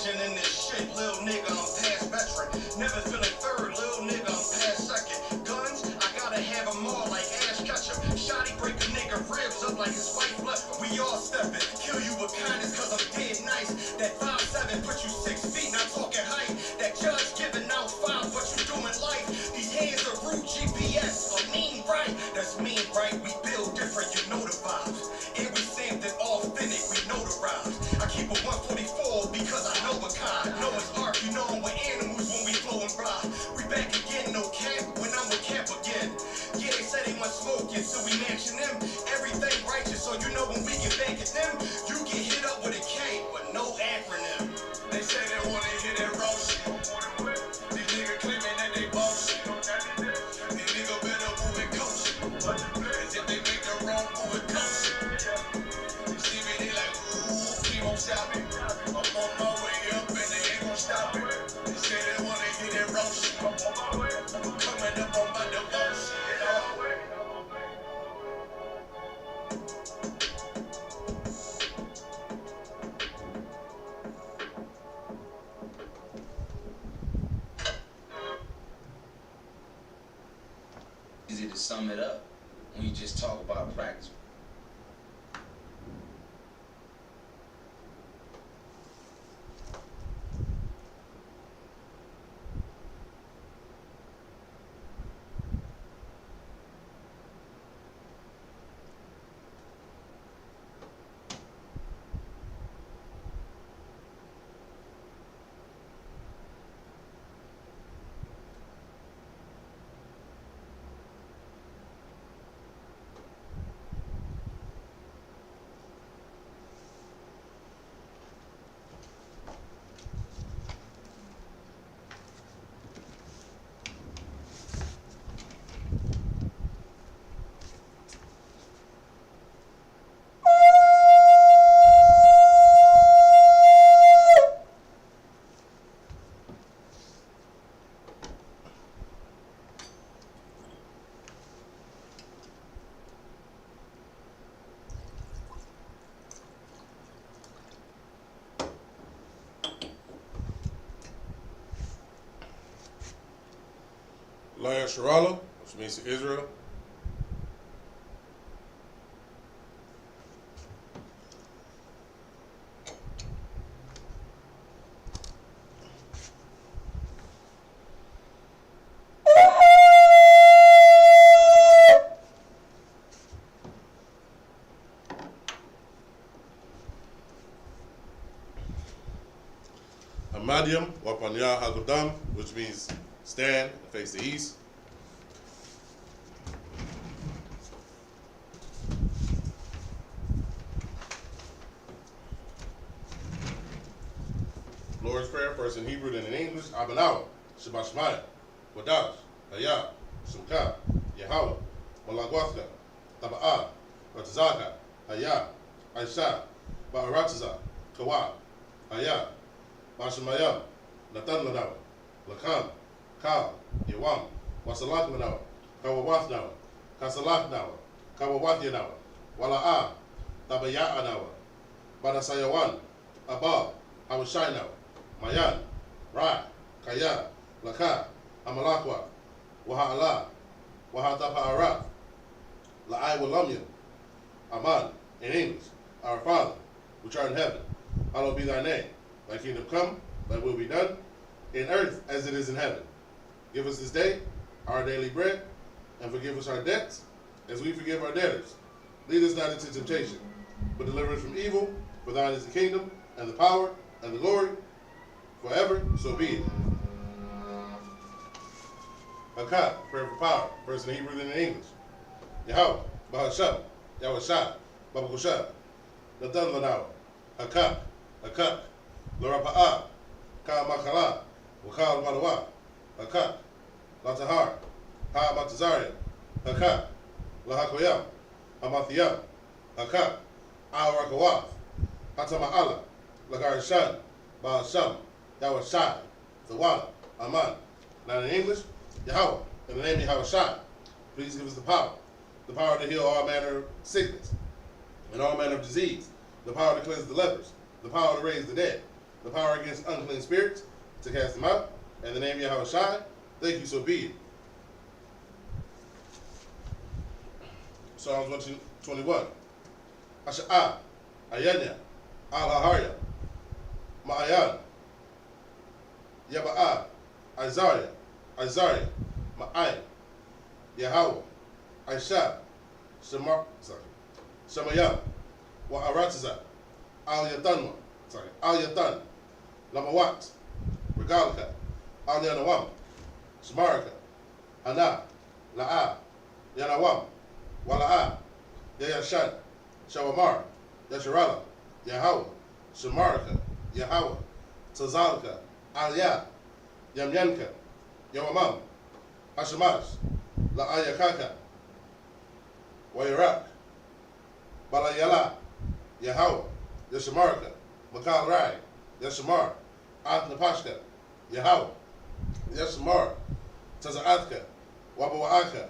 legend in this shit, little nigga, I'm past veteran. Never feeling third, little nigga, I'm past second. Guns, I gotta have them all like Ash Ketchum. Shotty break a nigga ribs up like his white blood. We all steppin', kill you with kindness cause I'm dead nice. That 5'7", put you 6 feet, not talking height. That judge giving out 5, what you doing life? These hands are rude GPS, a mean right. That's mean right, we build different, you know the vibes. And we stamped it authentic, we know the rhymes. I keep a 144 because I know a kind. Know it's art, you know we're animals when we flowin' by. We back again, no cap, when I'm with cap again. Yeah, they said they want smoking, so we matching them. Everything righteous, so you know when we get back at them, you get hit up with a K, but no acronym. They say they wanna hear that raw shit. These niggas claiming that they boss shit. These niggas better move and coach shit. Cause if they make the wrong move and coach shit, you see me, they like, ooh, keep on stopping. I'm on my way up and they ain't gon' stop it. They say they wanna hear that raw shit. Coming up on my divorce. Easy to sum it up when you just talk about practice. ST.LOUIS, which means to Israel. Hamadium, Wapanya Hagudam, which means stand and face the east. Lord's Prayer, first in Hebrew, then in English. Abanawa, Shabbat Shemaya, Wadash, Hayah, Shemka, Yahweh, Malagwathka, Taba'ah, Ratazaka, Hayah, Aisha, Ba'arataza, Kawa, Hayah, Bashamayam, Natan Lanawa, Lakam, Ka, Yawam, Wasalak Lanawa, Kawawath Nawa, Kasalak Nawa, Kawawath Yanawa, Wala'a, Tabaya Anawa, Banasayawan, Abab, Hawashai Nawa, Mayan, Ra, Kaya, Laka, Amalakwa, Waha'ala, Wahatapa'ara, La'ai Walamyam, Aman, in English, our Father, which art in heaven, hallowed be thy name. Thy kingdom come, thy will be done, in earth as it is in heaven. Give us this day our daily bread, and forgive us our debts, as we forgive our debtors. Lead us not into temptation, but deliver us from evil. For thine is the kingdom, and the power, and the glory, forever, so be it. Hakat, prayer for power, first in Hebrew, then in English. Yahweh, Bahashab, Yahweh Shah, Babakushab, Natan Lanawa, Hakat, Hakat, Lorapa'ah, Ka Makala, Wakal Malawa, Hakat, Latahar, Ha Matazaria, Hakat, Lahakoyam, Hamathiyam, Hakat, Al-Rakawath, Hatama'ala, Lagarishan, Baal Sham, Yahweh Shai, Zawala, Aman. Now in English, Yahweh, in the name of Yahweh Shai, please give us the power to heal all manner of sickness and all manner of disease, the power to cleanse the lepers, the power to raise the dead, the power against unclean spirits, to cast them out. In the name of Yahweh Shai, thank you, so be it. Psalms 121. Asha'ah, Ayanya, Al-Haharya, Ma'ayan, Yaba'ah, Isaiah, Ma'ay, Yahweh, Aisha, Shemayah, Wa'aratza, Al-Yatan, Lamawat, Regalka, Al-Yanawam, Shamaraka, Hana, La'a, Yanawam, Wala'a, Yayashan, Shawamar, Yasharala, Yahweh, Shamaraka, Yahweh, Tazalka, Aliyah, Yamyanka, Yawamam, Hashamash, La'ayakaka, Wayarak, Balayala, Yahweh, Yashamaraka, Makal Rai, Yashamar, Athnapashka, Yahweh, Yashamar, Tazaathka, Wabawaka,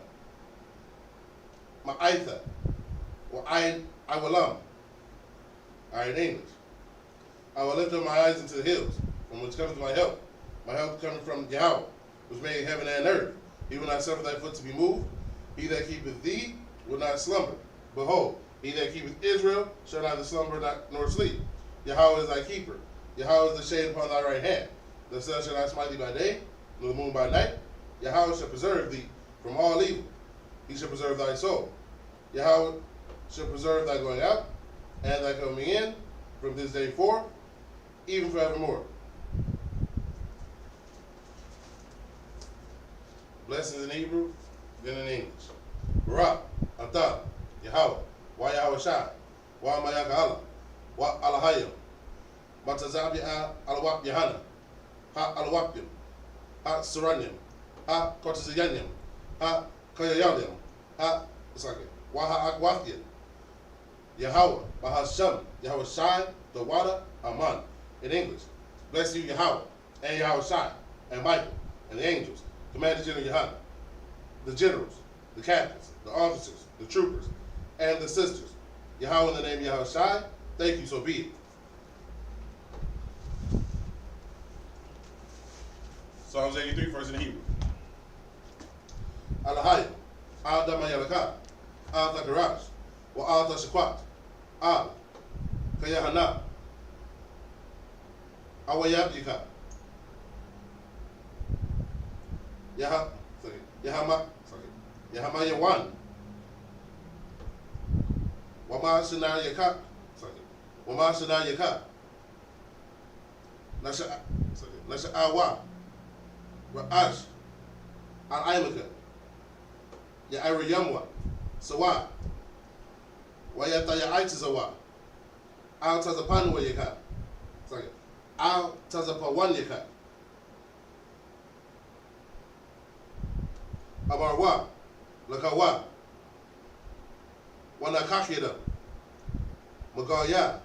Ma'aitha, Iwalam. Alright, in English. I will lift up my eyes into the hills, from which cometh my help. My help coming from Yahweh, which made heaven and earth. He will not suffer thy foot to be moved. He that keepeth thee will not slumber. Behold, he that keepeth Israel shall neither slumber nor sleep. Yahweh is thy keeper. Yahweh is the shade upon thy right hand. The sun shall not smite thee by day, nor the moon by night. Yahweh shall preserve thee from all evil. He shall preserve thy soul. Yahweh shall preserve thy going out and thy coming in from this day forth, even forevermore. Blessings in Hebrew, then in English. Barak, Atah, Yahweh, Wa Yahweh Shai, Wa Mayaka Allah, Wa Alahayim, Matazabia Alawak Yahana, Ha Alawakim, Ha Suranyim, Ha Kortizayanyim, Ha Kayayalim, Ha Waha Akwathim, Yahweh, Bahasham, Yahweh Shai, the water, Aman. In English, bless you, Yahweh, and Yahweh Shai, and Michael, and the angels, Commander General Yohana, the generals, the captains, the officers, the troopers, and the sisters. Yahweh, in the name of Yahweh Shai, thank you, so be it. Psalms 83, first in Hebrew. Alahayim, Al Damayalaka, Al Thakarash, Wa Al Tashakwat, Al Kayahana, Awayabdika, Yahamayawan, Wama Sinar Yaka, Wama Sinar Yaka, Nasha Awa, Ra'ash, Al Aimaka, Ya'ariyamwa, Sawa, Wayata Yaitizawa, Al Tazapanwa Yaka, Al Tazapawan Yaka, Amarwa, Lakawa, Wanakakida, Magaya,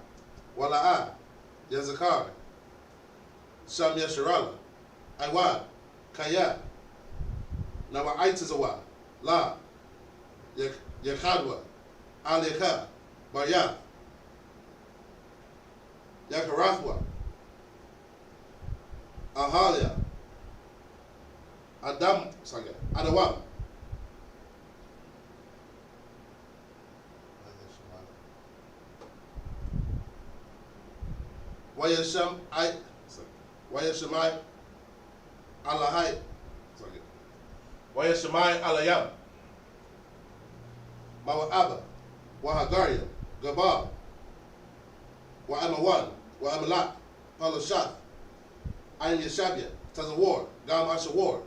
Wala'a, Yazakar, Sham Yasharala, Iwa, Kaya, Nawa Aitizawa, La, Yakadwa, Alika, Barya, Yakarathwa, Ahalia, Adawam, Wayashamai Alahai, Wayashamai Alayam, Mawa'aba, Wahagaria, Gabal, Wa'amawan, Wa'amalak, Palashath, Ayn Yashabia, Tazawar, Gam Ashawar,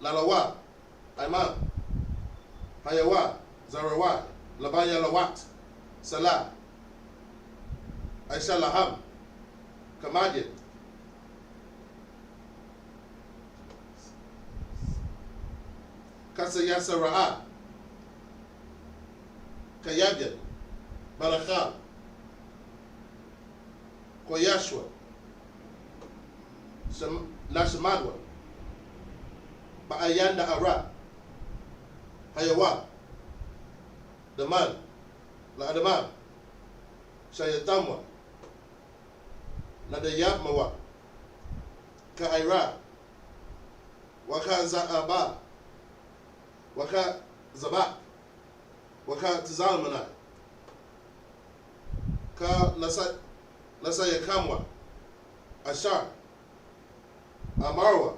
Lalawa, Imam, Hayawa, Zarawai, Labaya Lawat, Salah, Aisha Laham, Kamadyan, Kasayasa Ra'a, Kayabyan, Balakha, Koyashwa, Nashamadwa, Ba'ayanda Ara, Hayawa, Daman, La'adamam, Shayatamwa, nadayamawa, ka'ira, waka za'aba, waka zabak, waka tazalmanai, ka nasayakamwa, ashar, amarwa,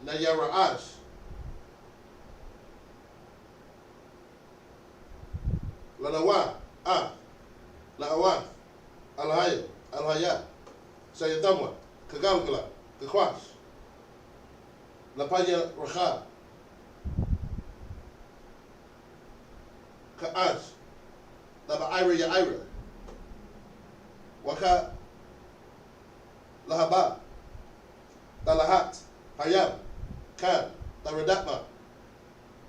nayara'ash, lanawa, la'awath, alhaya, alhaya, sayadamwa, kagalgala, kakwash, lapaya racha, ka'ash, laba'ira ya'ira, waka lahaba, talahat, hayab, kan, laradapma,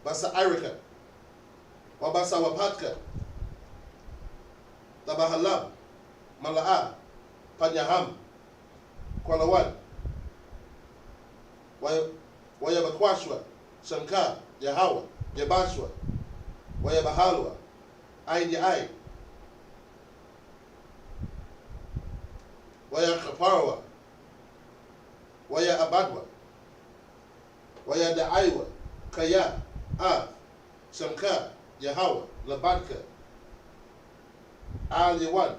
basa irika, wabasa wapatka, labahalab, mala'a, panyaham, kwalawan, wayabakwashwa, shamka, yahawa, yabashwa, wayabahalwa, ayn ya'ay, wayakaparwa, waya abadwa, waya da'aywa, kaya, shamka, yahawa, labadka, al yawan,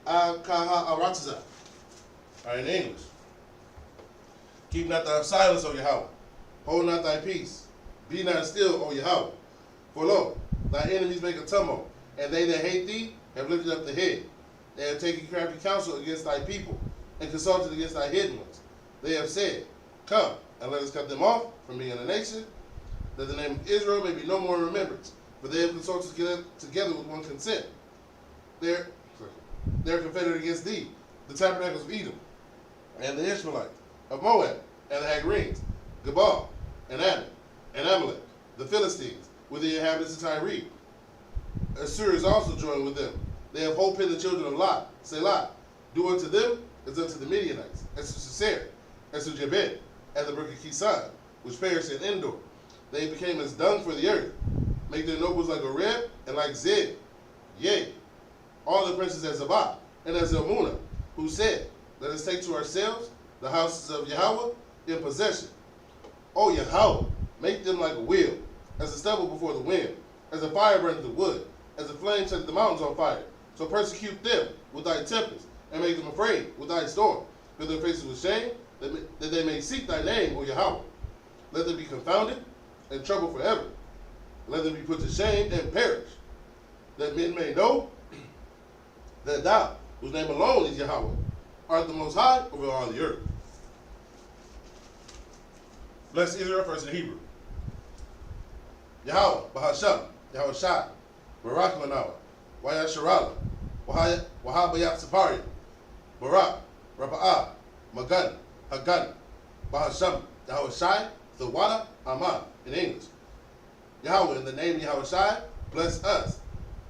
kaha aratza. All right, in English. Keep not thy silence, O Yahweh. Hold not thy peace. Be not still, O Yahweh. For lo, thy enemies make a tumult, and they that hate thee have lifted up the head. They have taken crafty counsel against thy people, and consulted against thy hidden ones. They have said, come, and let us cut them off from being a nation, that the name of Israel may be no more in remembrance. For they have consulted together with one consent. They are confederate against thee, the tabernacles of Edom, and the Ishmaelites, of Moab, and the Hagarenes, Gebal, and Ammon, and Amalek, the Philistines, with the inhabitants of Tyre. Assur is also joined with them. They have hope in the children of Lot, Selah. Do unto them as unto the Midianites, as to Sisera, as to Jabin, and the brook of Kisan, which perished in Endor. They became as dung for the earth. Make their nobles like Oreb and like Zeb. Yea, all the princes as Zabah and as Zalmunna, who said, let us take to ourselves the houses of Yahweh in possession. O Yahweh, make them like a wheel, as a stubble before the wind, as a fire burns the wood, as a flame sets the mountains on fire. So persecute them with thy tempest, and make them afraid with thy storm. Fill their faces with shame, that they may seek thy name, O Yahweh. Let them be confounded and troubled forever. Let them be put to shame and perish, that men may know that thou, whose name alone is Yahweh, art the most high over all the earth. Bless Israel first in Hebrew. Yahweh, Bahasham, Yahweh Shai, Barak Manawa, Waya Sharala, Wahabayat Sapari, Barak, Rapa'ah, Magan, Hagan, Bahasham, Yahweh Shai, Thawada, Aman, in English. Yahweh, in the name of Yahweh Shai, bless us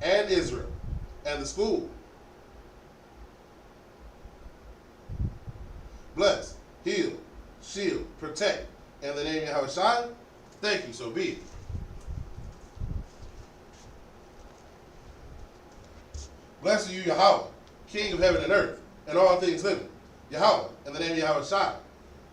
and Israel and the school. Bless, heal, shield, protect, in the name of Yahweh Shai. Thank you, so be it. Blessed are you, Yahweh, King of heaven and earth, and all things living. Yahweh, in the name of Yahweh Shai,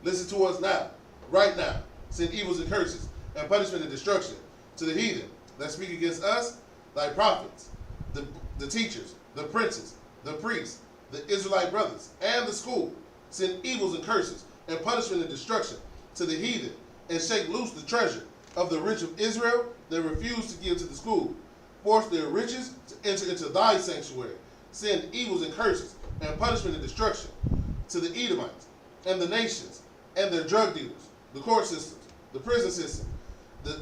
listen to us now, right now. Send evils and curses, and punishment and destruction to the heathen that speak against us, thy prophets, the teachers, the princes, the priests, the Israelite brothers, and the school. Send evils and curses, and punishment and destruction to the heathen, and shake loose the treasure of the rich of Israel that refuse to give to the school. Force their riches to enter into thy sanctuary. Send evils and curses, and punishment and destruction to the Edomites, and the nations, and their drug dealers, the court systems, the prison system, the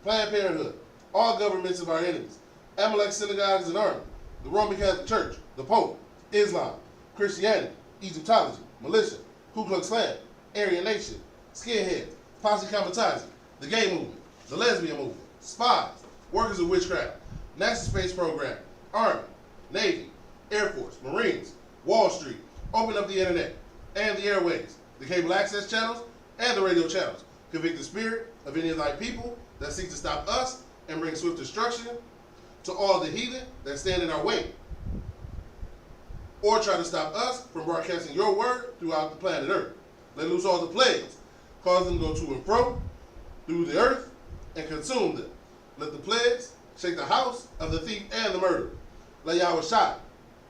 Planned Parenthood, all governments of our enemies, Amalek synagogues and army, the Roman Catholic Church, the Pope, Islam, Christianity, Egyptology, militia, Ku Klux Klan, Aryan Nation, skinheads, posse comitazi, the gay movement, the lesbian movement, spies, workers of witchcraft, NASA space program, Army, Navy, Air Force, Marines, Wall Street, open up the internet and the airways, the cable access channels and the radio channels. Convict the spirit of any of thy people that seek to stop us and bring swift destruction to all the heathen that stand in our way, or try to stop us from broadcasting your word throughout the planet Earth. Let loose all the plagues, cause them to go to and fro through the earth, and consume them. Let the plagues shake the house of the thief and the murderer. Let Yahweh Shai,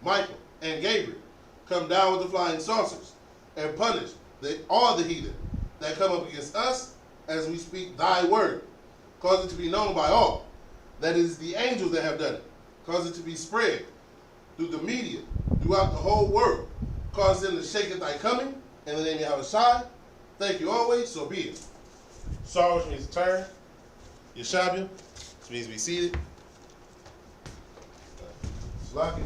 Michael, and Gabriel come down with the flying saucers and punish all the heathen that come up against us as we speak thy word. Cause it to be known by all that it is the angels that have done it. Cause it to be spread through the media, throughout the whole world. Cause them to shake at thy coming. In the name of Yahweh Shai. Thank you always, so be it. Sar, which means turn. Yeshabim, which means be seated. Slaki.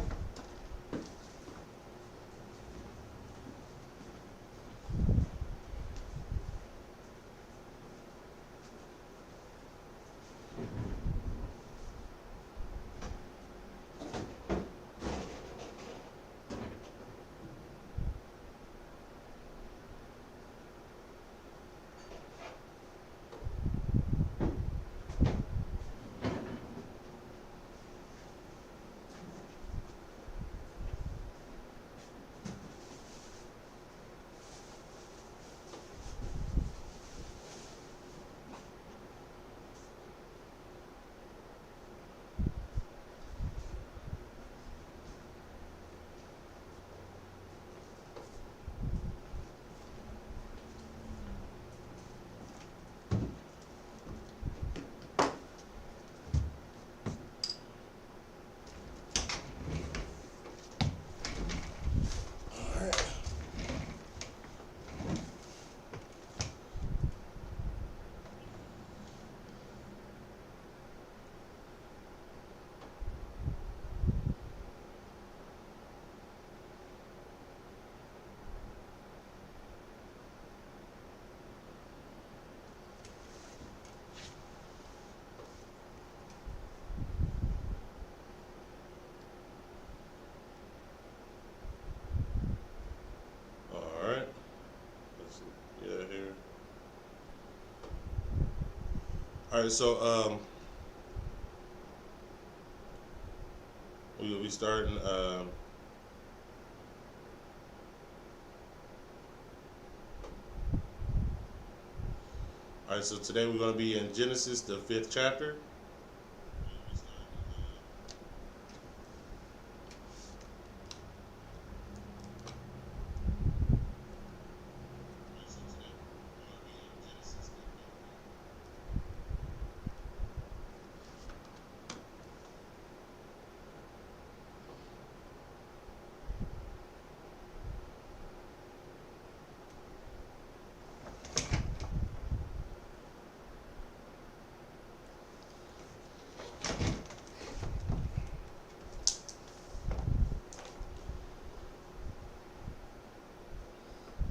All right, so we will be starting. All right, so today we're going to be in Genesis, the 5th chapter.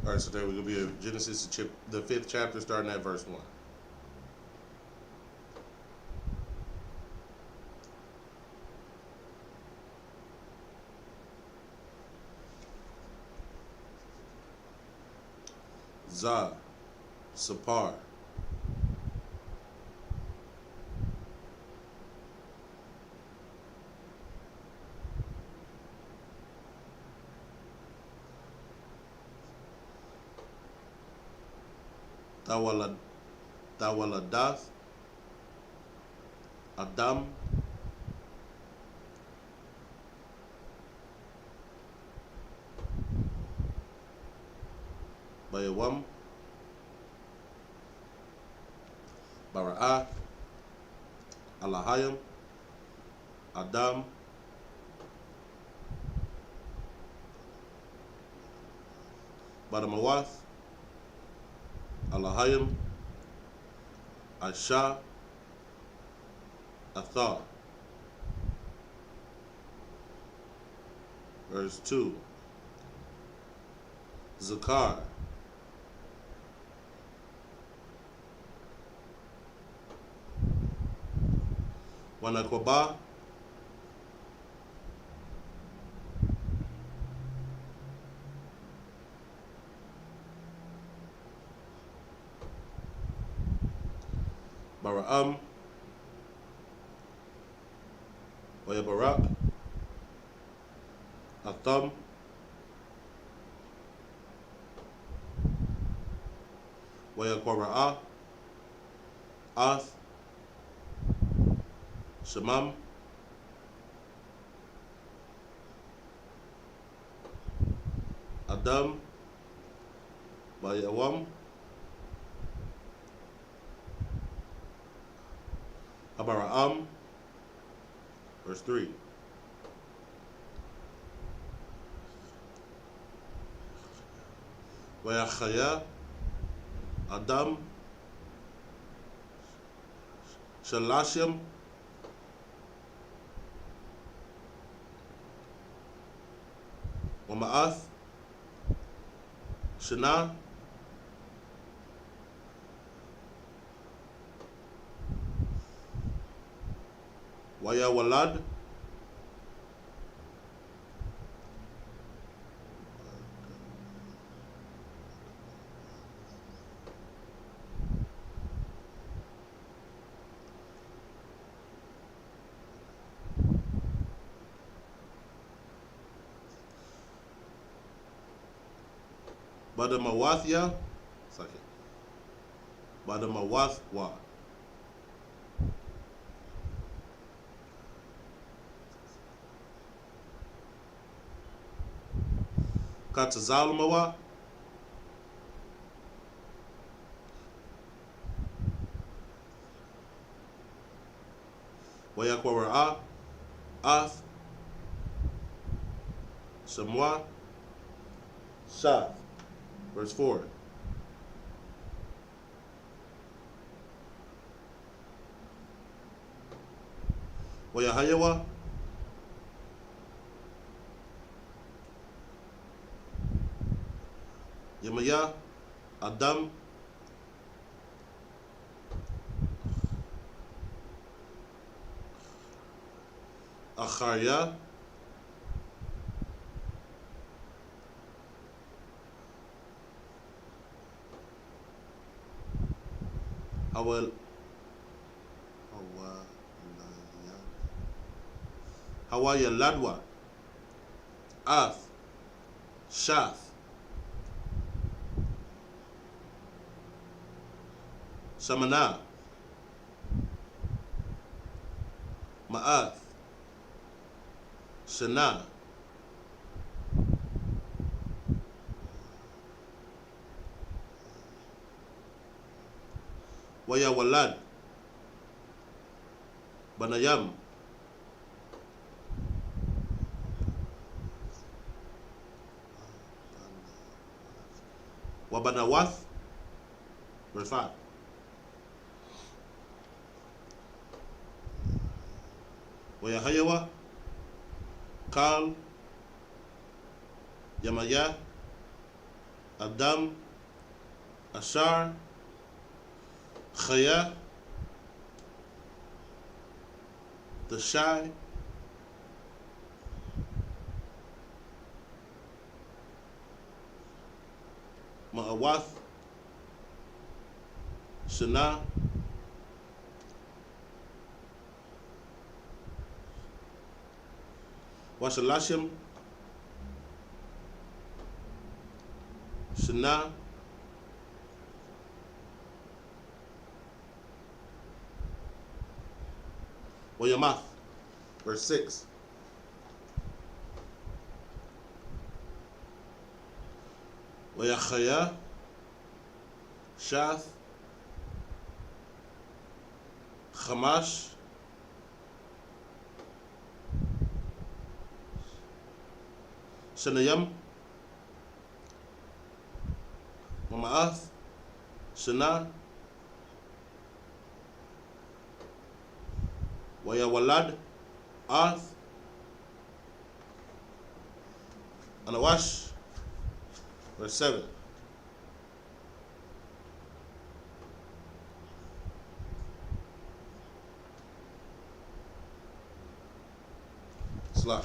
All right, so today we're going to be in Genesis, the 5th chapter, starting at verse 1. Zah, Sapar, Tawaladath, Adam, Bayawam, Bara'ah, Alahayim, Adam, Badamawath, Alahayim, Asha, Athar. Verse 2. Zakar, Wanakwaba, Bara'am, ويبرك الثم ويقرأ أث شمام Adam by Awam Abara'am, verse 3. Wayachaya Adam Shalashim Wama'ath Shana Waya Walad Badamawathya second Badamawathwa Katazalmawa Wayakwara Ath Samwa Shath, verse 4. Wayahayawa Yamaya Adam Acharya Hawaya Ladwa Ath Shath Samana Ma'ath Shana Waya Walad Banayam Wabanawath, verse 5. Wayahayawa Kal Yamaya Adam Ashar Chaya Dashai Ma'awath Shana Washalashim Shana Wayamath, verse 6. Wayachaya Shath Chamash Shanayam Mamaath Shana Wayawalad Ath Anawash, verse 7. Slap.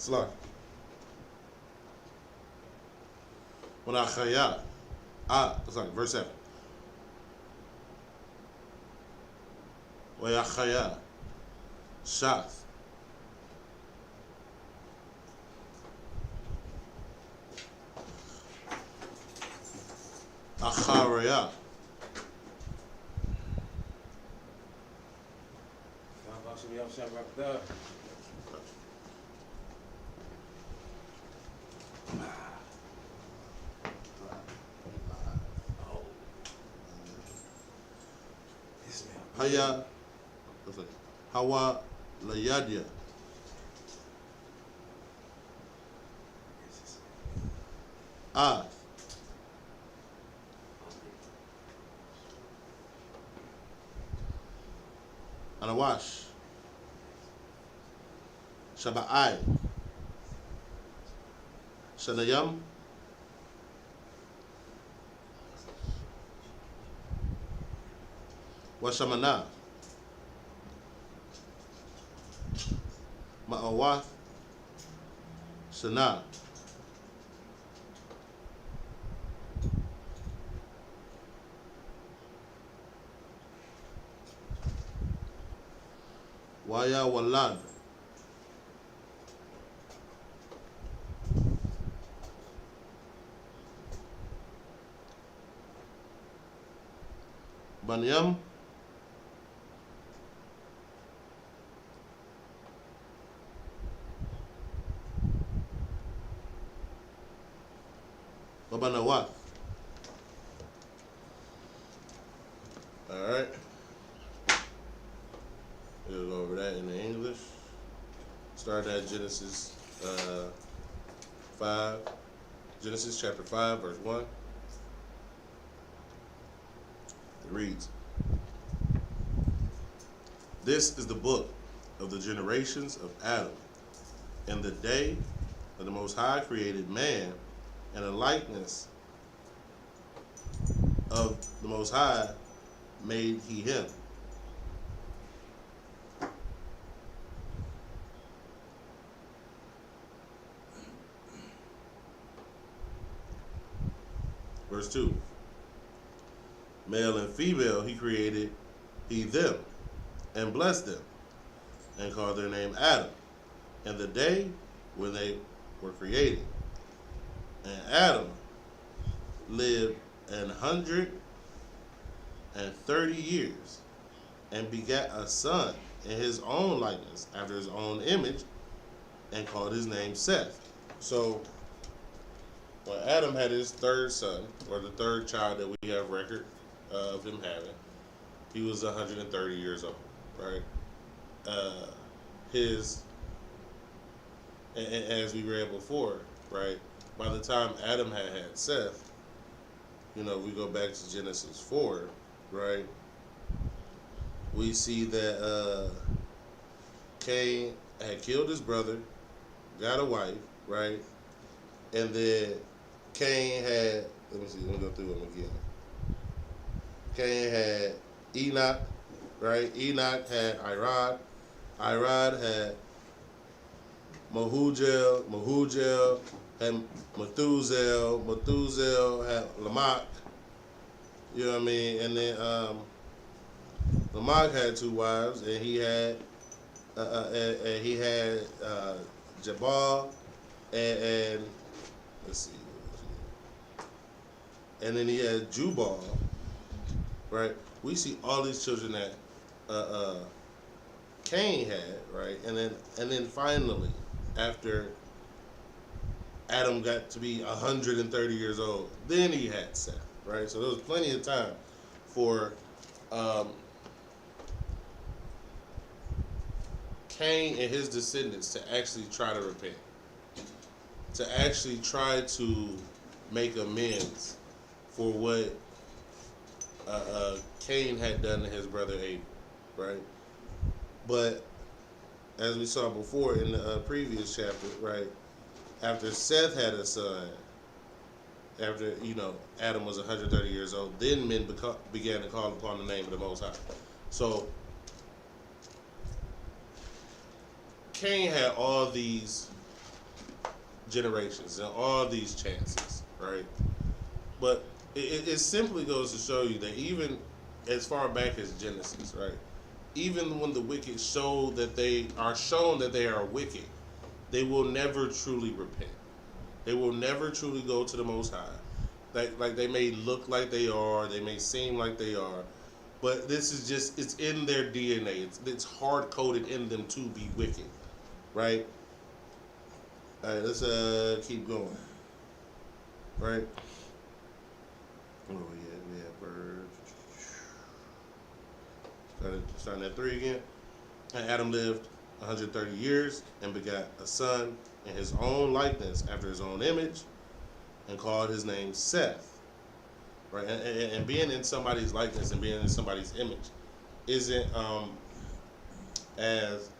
Slack. Wanachaya. It's like verse 7. Wayachaya. Shath. Acharaya. Haya. Hawa Layadia. Anawash. Shaba'ai. Shanayam. Washamana. Ma'awath. Shana. Waya Walad. Banyam. Babanawat. Alright. We'll go over that in the English. Start at Genesis 5. Genesis chapter 5, verse 1. It reads, "This is the book of the generations of Adam. In the day that the Most High created man, and a likeness of the Most High made he him." Verse 2. Male and female he created he them, and blessed them, and called their name Adam, in the day when they were created. And Adam lived 130 years, and begat a son in his own likeness, after his own image, and called his name Seth. So when Adam had his third son, or the third child that we have record of him having, he was 130 years old, right? As we read before, right? By the time Adam had Seth, we go back to Genesis 4, right? We see that Cain had killed his brother, got a wife, right? And then Cain had, let me go through them again. Cain had Enoch, right? Enoch had Irad. Irad had Mahujel. Mahujel had Methuselah. Methuselah had Lamech. You know what I mean? And then Lamech had two wives, and he had Jabal, and let's see, and then he had Jubal, right? We see all these children that Cain had, right? And then finally, after Adam got to be 130 years old, then he had Seth, right? So there was plenty of time for Cain and his descendants to actually try to repent, to actually try to make amends for what Cain had done to his brother Abel, right? But as we saw before in the previous chapter, right, after Seth had a son, after Adam was 130 years old, then men began to call upon the name of the Most High. So Cain had all these generations and all these chances, right? But it simply goes to show you that even as far back as Genesis, right? Even when the wicked show that they are shown that they are wicked, they will never truly repent. They will never truly go to the Most High. Like they may look like they are, they may seem like they are, but this is just, it's in their DNA. It's hard coded in them to be wicked, right? All right, let's keep going. Right? Oh yeah, we have starting at 3 again. And Adam lived 130 years and begat a son in his own likeness after his own image, and called his name Seth. Right? And being in somebody's likeness and being in somebody's image isn't as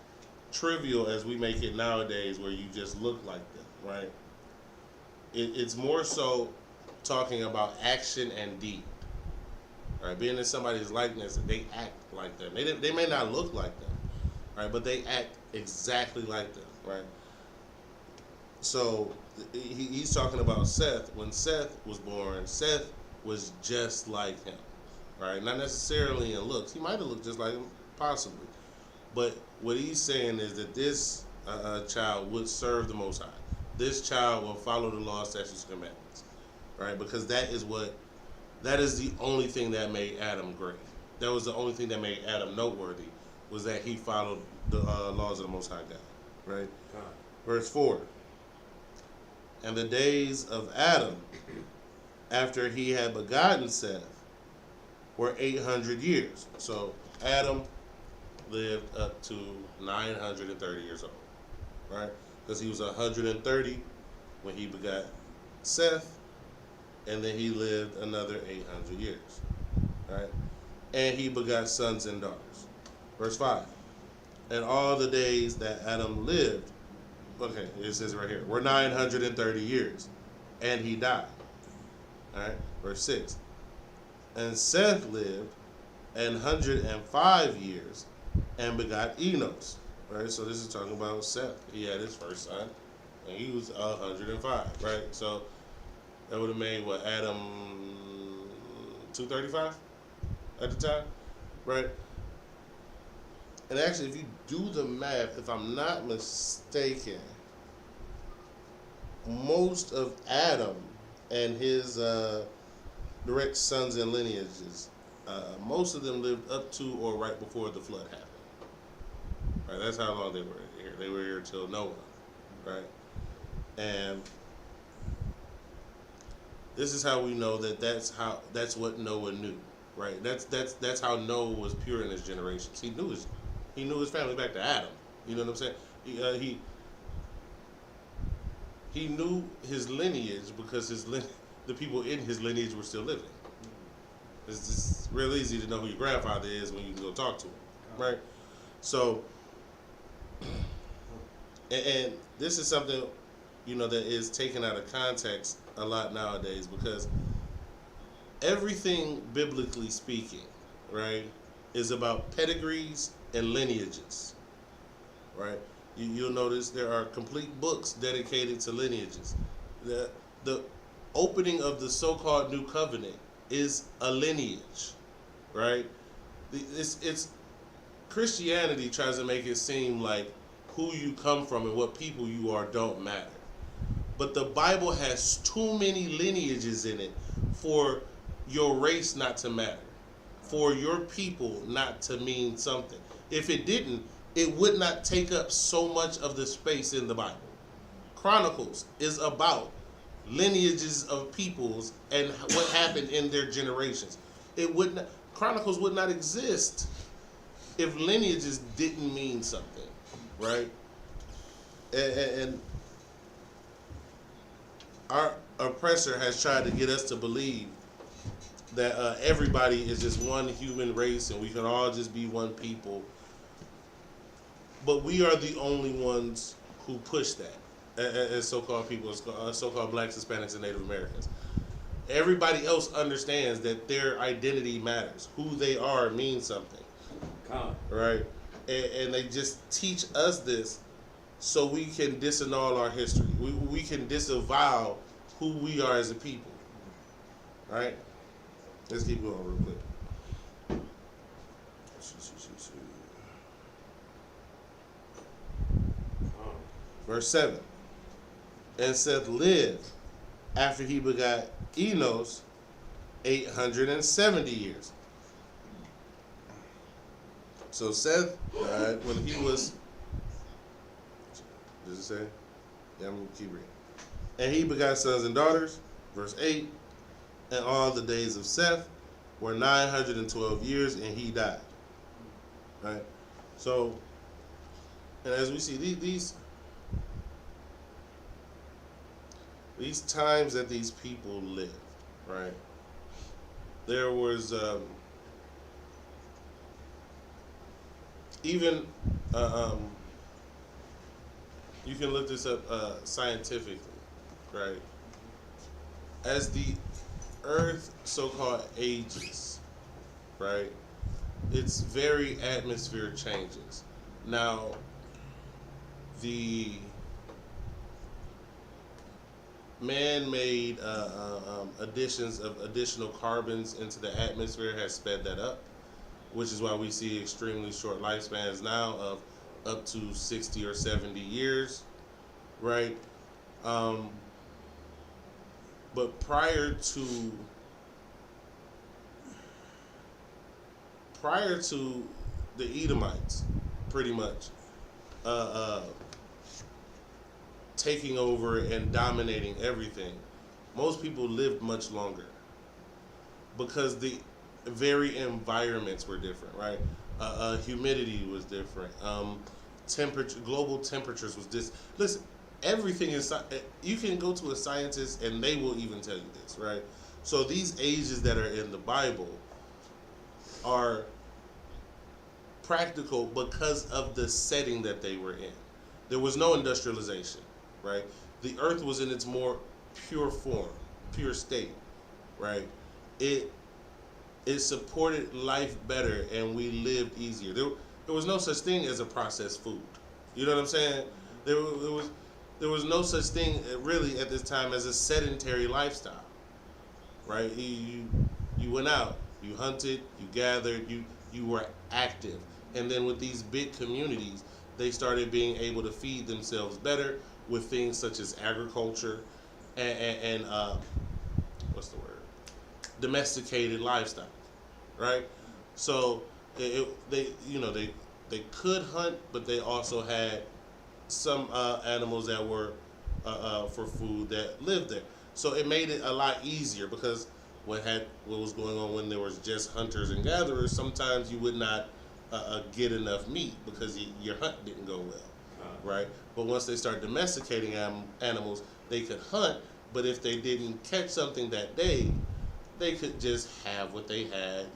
trivial as we make it nowadays, where you just look like them, right? It's more so talking about action and deed. Right? Being in somebody's likeness, they act like them. They may not look like them, right? But they act exactly like them, right? So he's talking about Seth. When Seth was born, Seth was just like him, right? Not necessarily in looks. He might have looked just like him, possibly. But what he's saying is that this child would serve the Most High. This child will follow the law, statutes, and commandments, right? Because that is the only thing that made Adam great. That was the only thing that made Adam noteworthy, was that he followed the laws of the Most High God, right? Verse 4. And the days of Adam, after he had begotten Seth, were 800 years. So Adam lived up to 930 years old, right? Because he was 130 when he begot Seth, and then he lived another 800 years, right? And he begot sons and daughters. Verse 5. And all the days that Adam lived, okay, it says right here, were 930 years, and he died. All right, verse 6. And Seth lived 105 years and begot Enos. Right, so this is talking about Seth. He had his first son, and he was 105. Right, so that would have made what, Adam 235 at the time, right? And actually, if you do the math, if I'm not mistaken, most of Adam and his direct sons and lineages, most of them lived up to or right before the flood happened. Right, that's how long they were here. They were here till Noah, right? And this is how we know that that's what Noah knew, right? That's how Noah was pure in his generations. He knew his family back to Adam. You know what I'm saying? He knew his lineage because the people in his lineage were still living. It's just real easy to know who your grandfather is when you can go talk to him, right? So, and this is something, that is taken out of context a lot nowadays, because everything, biblically speaking, right, is about pedigrees and lineages, right? You'll notice there are complete books dedicated to lineages. The opening of the so-called New Covenant is a lineage, right? It's Christianity tries to make it seem like who you come from and what people you are don't matter. But the Bible has too many lineages in it for your race not to matter, for your people not to mean something. If it didn't, it would not take up so much of the space in the Bible. Chronicles is about lineages of peoples and what happened in their generations. Chronicles would not exist if lineages didn't mean something, right? And our oppressor has tried to get us to believe that everybody is just one human race and we can all just be one people. But we are the only ones who push that as so-called people, so-called blacks, Hispanics, and Native Americans. Everybody else understands that their identity matters. Who they are means something. Right? And they just teach us this so we can disannul our history. We can disavow who we are as a people. Right? Let's keep going real quick. Verse 7. And Seth lived after he begot Enos 870 years. So Seth died when he was, does it say? Yeah, I'm going to keep reading. And he begot sons and daughters, verse 8, and all the days of Seth were 912 years, and he died. Right? So, and as we see, these times that these people lived, right? There was even you can look this up scientifically, right? As the Earth so-called ages, right? Its very atmosphere changes. Now, the man-made additions of additional carbons into the atmosphere has sped that up, which is why we see extremely short lifespans now of up to 60 or 70 years, right? But prior to the Edomites, pretty much, taking over and dominating everything, most people lived much longer because the very environments were different, right? Humidity was different. Temperature, global temperatures was this. Listen, everything is. You can go to a scientist and they will even tell you this, right? So these ages that are in the Bible are practical because of the setting that they were in. There was no industrialization, right? The earth was in its more pure form, pure state, right? It supported life better, and we lived easier. There was no such thing as a processed food. You know what I'm saying? There was no such thing really at this time as a sedentary lifestyle, right? You went out, you hunted, you gathered, you were active, and then with these big communities, they started being able to feed themselves better with things such as agriculture and what's the word? Domesticated lifestyle, right? So they could hunt, but they also had some animals that were for food that lived there. So it made it a lot easier because what was going on when there was just hunters and gatherers, sometimes you would not get enough meat because your hunt didn't go well, right? But once they start domesticating animals, they could hunt, but if they didn't catch something that day, they could just have what they had,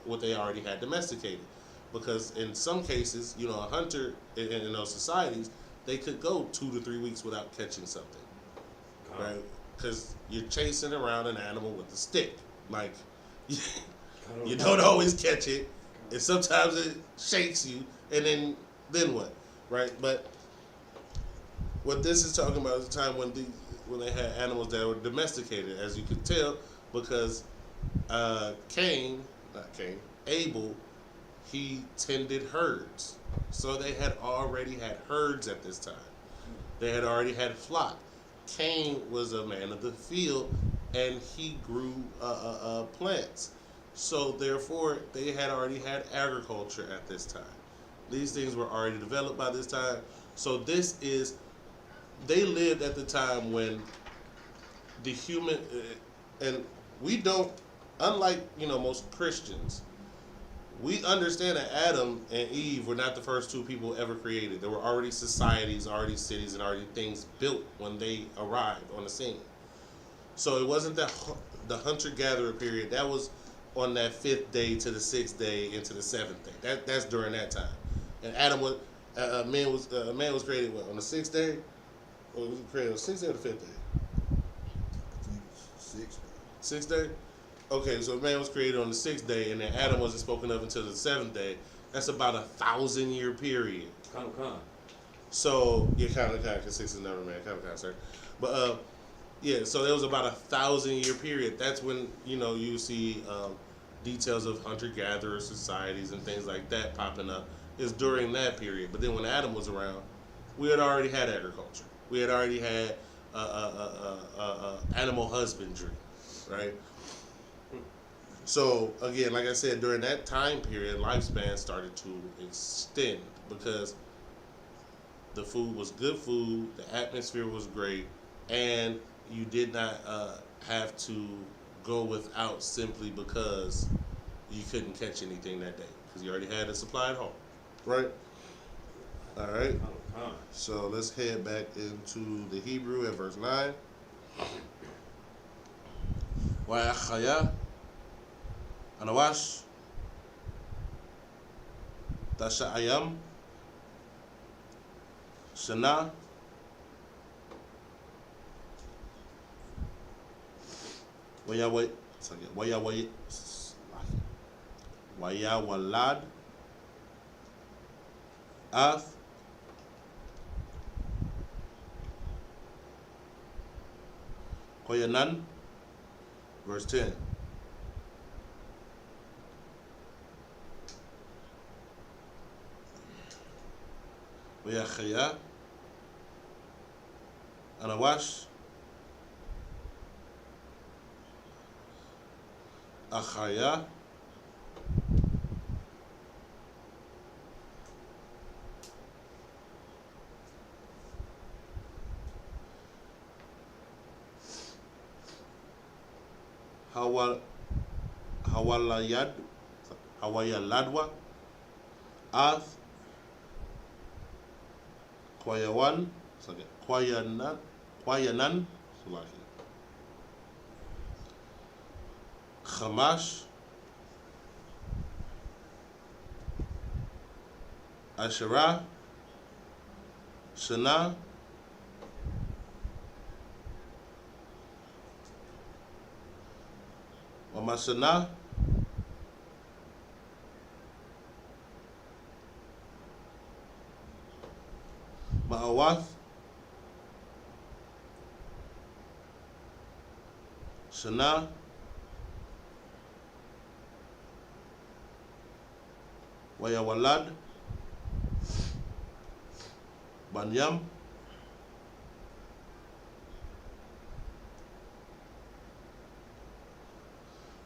what they already had domesticated. Because in some cases, a hunter in those societies, they could go 2 to 3 weeks without catching something, right? Because you're chasing around an animal with a stick. Like, you don't always catch it, and sometimes it shakes you, and then what, right? But what this is talking about is the time when they had animals that were domesticated, as you could tell, because Abel, he tended herds. So they had already had herds at this time. They had already had flock. Cain was a man of the field, and he grew plants. So therefore, they had already had agriculture at this time. These things were already developed by this time. So they lived at the time when the human, and we don't, unlike, most Christians, we understand that Adam and Eve were not the first two people ever created. There were already societies, already cities, and already things built when they arrived on the scene. So it wasn't the hunter-gatherer period. That was on that 5th day to the 6th day into the 7th day. That's during that time. And Adam was, man was created on the 6th day? Or was it created on the 6th day or the 5th day? I think it's 6th day. 6th day? Okay, so man was created on the 6th day, and then Adam wasn't spoken of until the 7th day. That's about 1,000-year period. Come. So yeah, kind of, because 6 is never man, kind of, sir. But yeah, so there was about 1,000 year period. That's when you see details of hunter-gatherer societies and things like that popping up. Is during that period. But then when Adam was around, we had already had agriculture. We had already had animal husbandry, right? So again, like I said, during that time period, lifespan started to extend because the food was good food, the atmosphere was great, and you did not have to go without simply because you couldn't catch anything that day because you already had a supply at home, right? All right. So let's head back into the Hebrew at verse 9. Wa'achaya anawash tasha'ayam shana wayawalad ath koyanan. Verse 10. Wayachaya anawash achaya hawayaladwa ath kwayanan chamash asherah shana wamashana ma'awath shana wayawalad banyam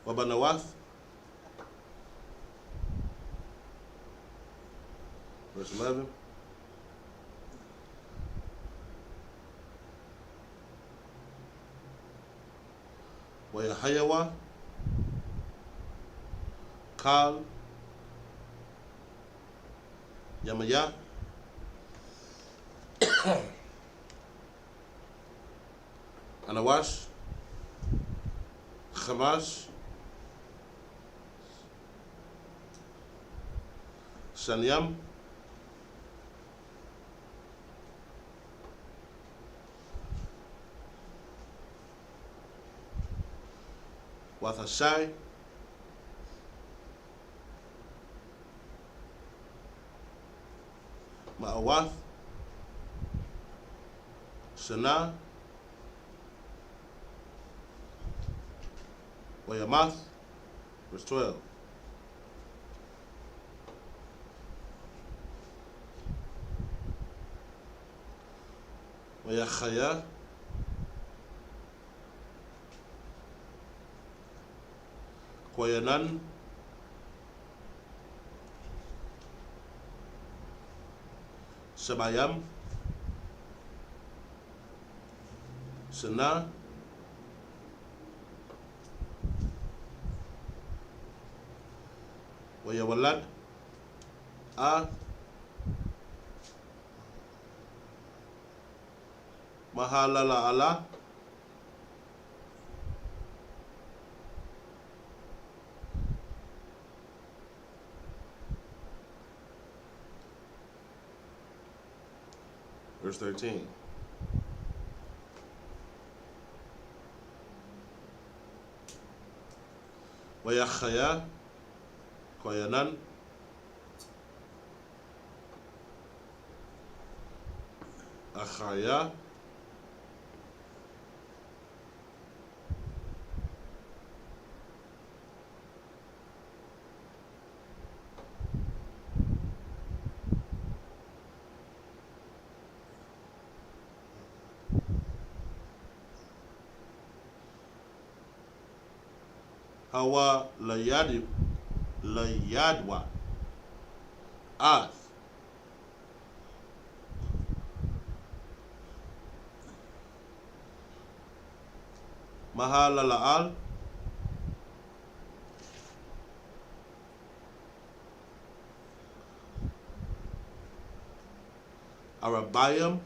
wabanawath. Verse 11. Wayahayawa Kal Yamaya Anawash Chamash Shanyam Wathashai Ma'awath Shana Wayamath. Verse 12. Wayachaya Kwayanan Shabayam Shana Wayawalad A Mahalala Allah Verse 13. Wayachaya Koyanan Achaya. Hawa layadwa. Ath. Mahalala'al. Arabayam.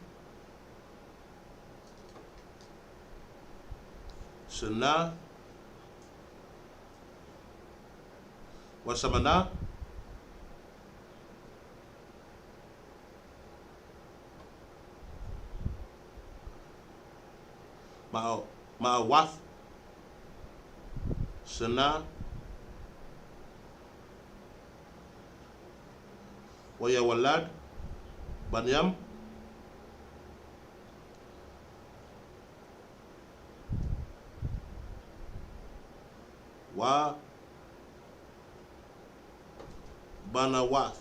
Shana. Washamana. Ma'awath. Shana. Wayawalad. Banyam. Wa Banawath.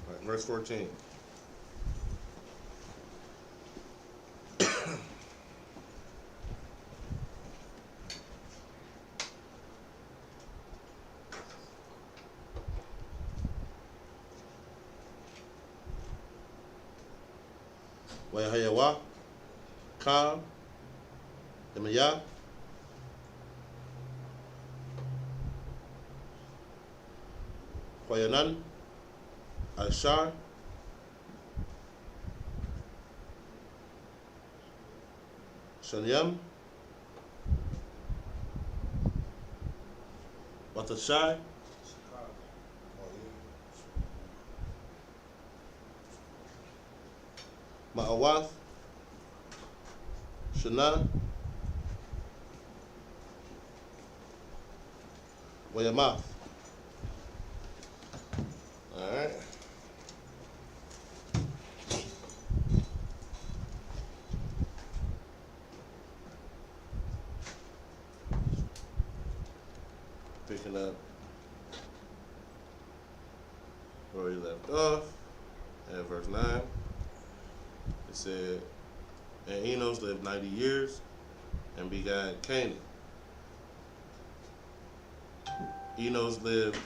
Right, verse 14. Wayahayawa, Ka, Emaya, Wayanan, Ashar, Shanyam, Watashai, Ma'awath, Shana, Wayamath. All right. Picking up where we left off at verse 9. It said, and Enos lived 90 years and begat Canaan. Enos lived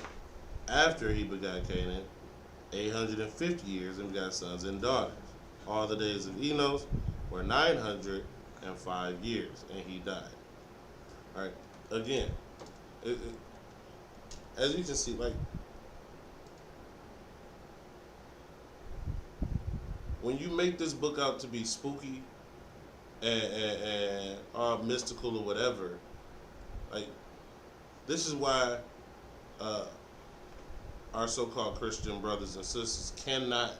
after he begot Canaan 850 years and begot sons and daughters. All the days of Enos were 905 years, and he died. All right. Again, as you can see, like, when you make this book out to be spooky and mystical or whatever, like, this is why our so-called Christian brothers and sisters cannot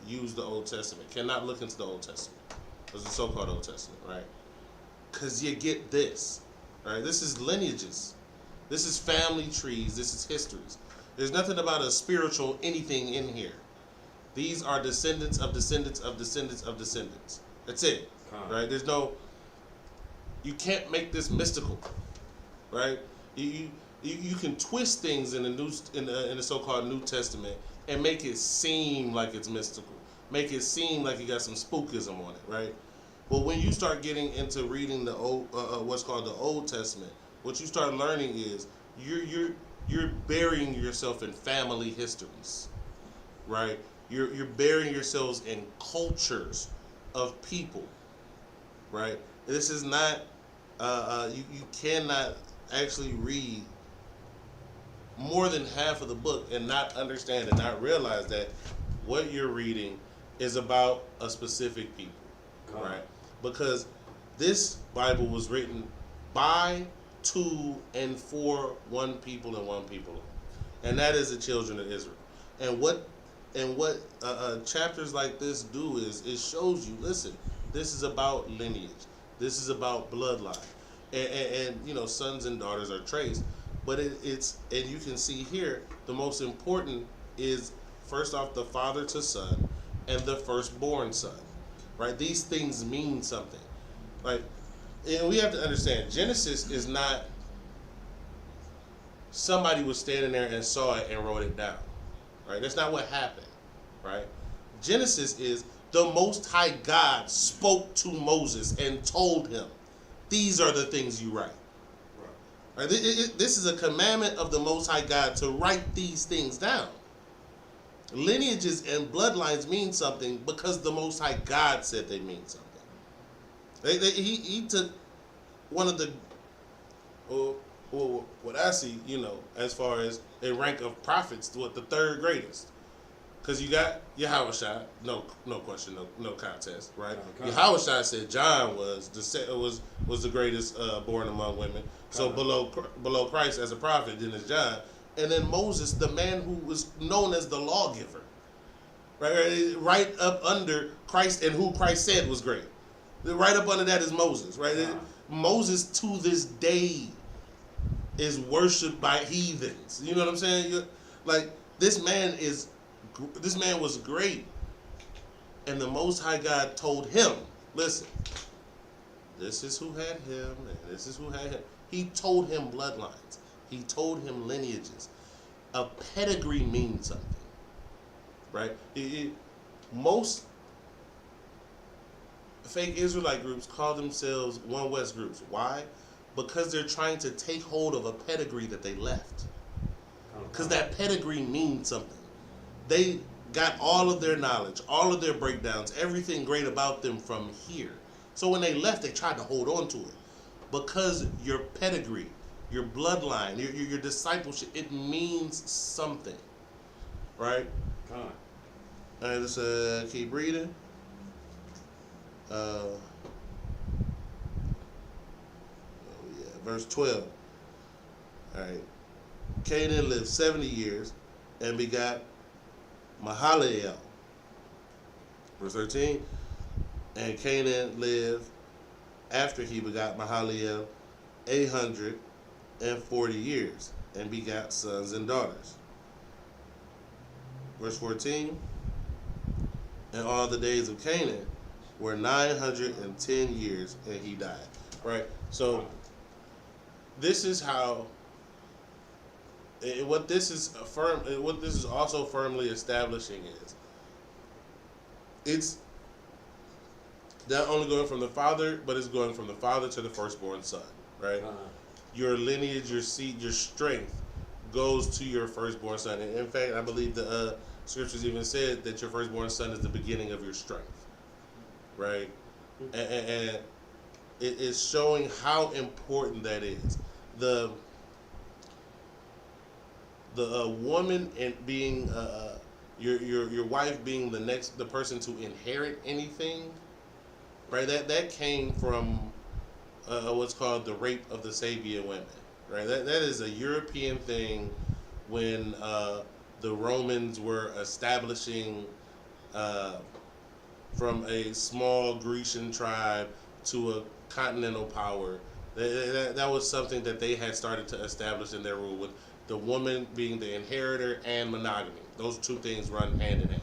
use the Old Testament, cannot look into the Old Testament, as the so-called Old Testament, right? Because you get this, right? This is lineages. This is family trees. This is histories. There's nothing about a spiritual anything in here. These are descendants of descendants of descendants of descendants. That's it, right? There's no, you can't make this mystical, right? You can twist things in the so-called New Testament and make it seem like it's mystical, make it seem like you got some spookism on it, right? But when you start getting into reading the old, what's called the Old Testament, what you start learning is you're burying yourself in family histories, right? You're burying yourselves in cultures of people, right? This is not you cannot actually read more than half of the book and not understand and not realize that what you're reading is about a specific people, right? Because this Bible was written by, to, and for one people and one people, and that is the children of Israel. And what chapters like this do is it shows you, listen, this is about lineage. This is about bloodline. and you know, sons and daughters are traced. But it's and you can see here the most important is first off the father to son and the firstborn son, right? These things mean something, right? And we have to understand Genesis is not somebody was standing there and saw it and wrote it down, right? That's not what happened, right? Genesis is the Most High God spoke to Moses and told him, these are the things you write. Right? This is a commandment of the Most High God to write these things down. Lineages and bloodlines mean something because the Most High God said they mean something. He took one of the, what I see, you know, as far as a rank of prophets, the third greatest. Because you got Yahushua, no question, no contest, right? Yahushua said John was the greatest born among women. So below Christ as a prophet, then is John, and then Moses, the man who was known as the lawgiver, right up under Christ and who Christ said was great. Right up under that is Moses, right? Moses to this day is worshipped by heathens. You know what I'm saying? Like this man was great, and the Most High God told him, listen, this is who had him, and this is who had him. He told him bloodlines. He told him lineages. A pedigree means something, right? Most fake Israelite groups call themselves One West groups. Why? Because they're trying to take hold of a pedigree that they left. Because that pedigree means something. They got all of their knowledge, all of their breakdowns, everything great about them from here. So when they left, they tried to hold on to it. Because your pedigree, your bloodline, your discipleship, it means something. Right? All right, let's keep reading. Verse 12. All right. Canaan lived 70 years and begot Mahalalel. Verse 13. And Canaan lived after he begot Mahalalel 840 years and begot sons and daughters. Verse 14. And all the days of Canaan were 910 years and he died. Right? So this is how what this is also firmly establishing is it's not only going from the father, but it's going from the father to the firstborn son, right? Your lineage, your seed, your strength goes to your firstborn son. And in fact, I believe the scriptures even said that your firstborn son is the beginning of your strength, right? And it is showing how important that is. The woman and being your wife being the person to inherit anything, right? That came from what's called the rape of the Sabian women, right? That is a European thing when the Romans were establishing from a small Grecian tribe to a continental power. That was something that they had started to establish in their rule, with the woman being the inheritor and monogamy. Those two things run hand in hand,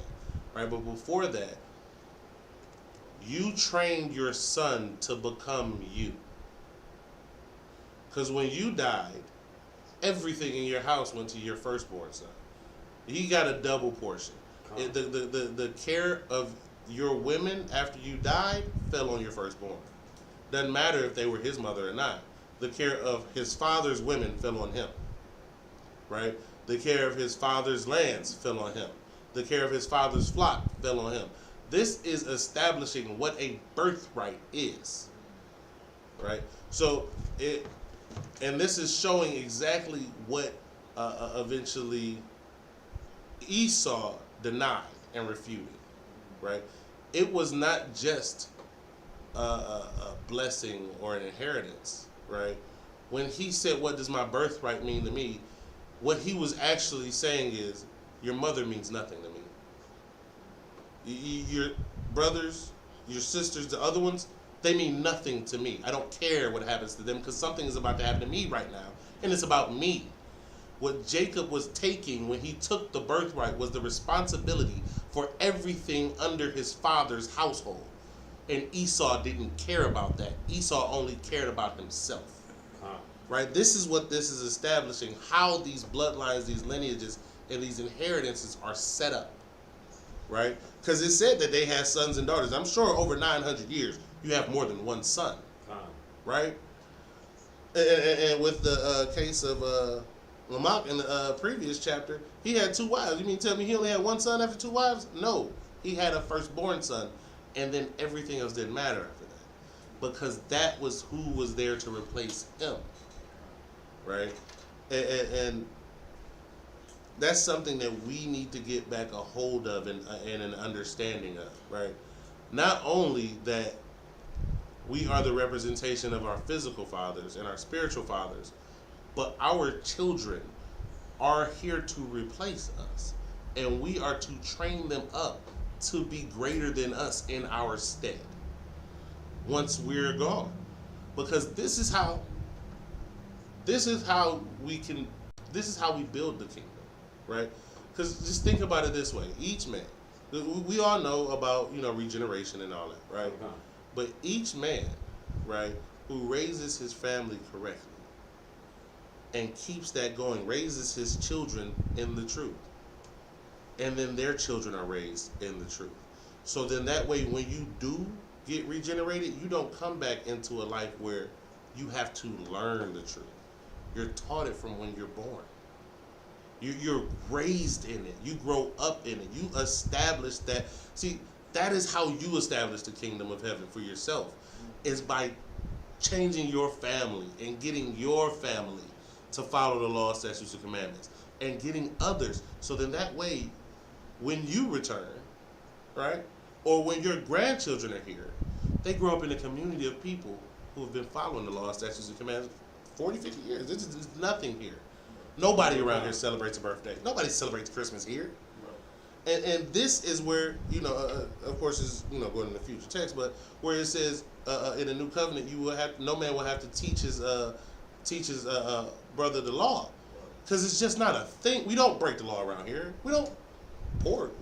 right? But before that, you trained your son to become you. Because when you died, everything in your house went to your firstborn son. He got a double portion. The care of your women after you died fell on your firstborn. Doesn't matter if they were his mother or not. The care of his father's women fell on him, right? The care of his father's lands fell on him. The care of his father's flock fell on him. This is establishing what a birthright is, right? So and this is showing exactly what eventually Esau denied and refuted, right? It was not just a blessing or an inheritance, right? When he said, what does my birthright mean to me? What he was actually saying is, your mother means nothing to me. Your brothers, your sisters, the other ones, They mean nothing to me. I don't care what happens to them because something is about to happen to me right now, and it's about me. What Jacob was taking when he took the birthright was the responsibility for everything under his father's household. And Esau didn't care about that. Esau only cared about himself. Right? This is what this is establishing, how these bloodlines, these lineages, and these inheritances are set up. Right? Because it said that they had sons and daughters. I'm sure over 900 years, you have more than one son. Right? And with the case of Lamech in the previous chapter, he had 2 wives. You mean tell me he only had one son after 2 wives? No. He had a firstborn son. And then everything else didn't matter after that. Because that was who was there to replace him. Right? And that's something that we need to get back a hold of and an understanding of. Right? Not only that we are the representation of our physical fathers and our spiritual fathers, but our children are here to replace us. And we are to train them up to be greater than us in our stead once we're gone. Because this is how we build the kingdom, right? Because just think about it this way: each man, we all know about regeneration and all that, right? But each man, right, who raises his family correctly and keeps that going, raises his children in the truth, and then their children are raised in the truth. So then that way, when you do get regenerated, you don't come back into a life where you have to learn the truth. You're taught it from when you're born. You're raised in it. You grow up in it. You establish that. See, that is how you establish the kingdom of heaven for yourself, is by changing your family and getting your family to follow the law, statutes, and commandments, and getting others. So then that way, when you return, right, or when your grandchildren are here, they grow up in a community of people who have been following the law, statutes, and commandments 40, 50 years. This is nothing here. Nobody around here celebrates a birthday. Nobody celebrates Christmas here. And this is where, of course, is going in the future text, but where it says in the new covenant, no man will have to teach his brother the law, because it's just not a thing. We don't break the law around here. We don't pork.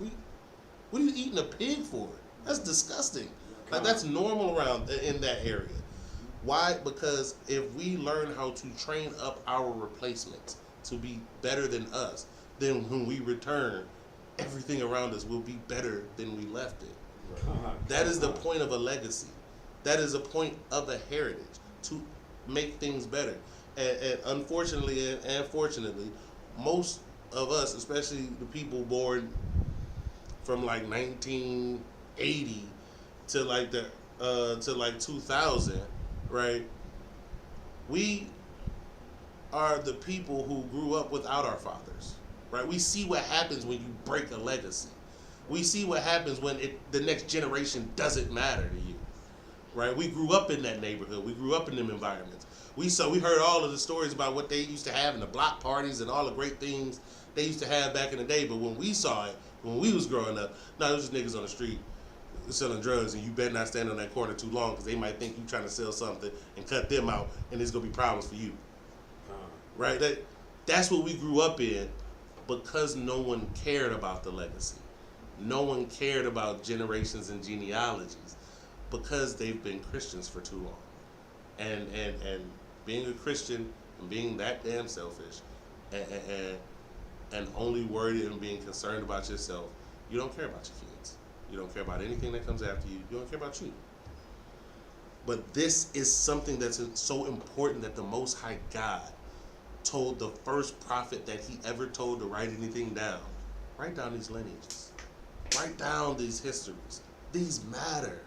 What are you eating a pig for? That's disgusting. Like, that's normal around in that area. Why? Because if we learn how to train up our replacements to be better than us, then when we return, everything around us will be better than we left it. That is the point of a legacy. That is a point of a heritage, to make things better. And unfortunately and fortunately, most of us, especially the people born from like 1980 to like 2000, right? We are the people who grew up without our fathers, right? We see what happens when you break a legacy. We see what happens when the next generation doesn't matter to you, right? We grew up in that neighborhood. We grew up in them environments. We heard all of the stories about what they used to have in the block parties and all the great things they used to have back in the day. But when we saw it, when we was growing up, no, it was just niggas on the street selling drugs, and you better not stand on that corner too long, because they might think you trying to sell something and cut them out, and there's gonna be problems for you. Right? That's what we grew up in, because no one cared about the legacy. No one cared about generations and genealogies, because they've been Christians for too long. And being a Christian and being that damn selfish and only worried and being concerned about yourself, you don't care about your kids. You don't care about anything that comes after you. You don't care about you. But this is something that's so important that the Most High God told the first prophet that he ever told to write anything down. Write down these lineages. Write down these histories. These matter.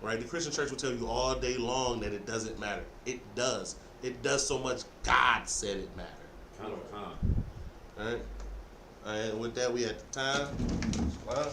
Right? The Christian church will tell you all day long that it doesn't matter. It does. It does so much. God said it mattered. All right? And with that, we at the time. Wow.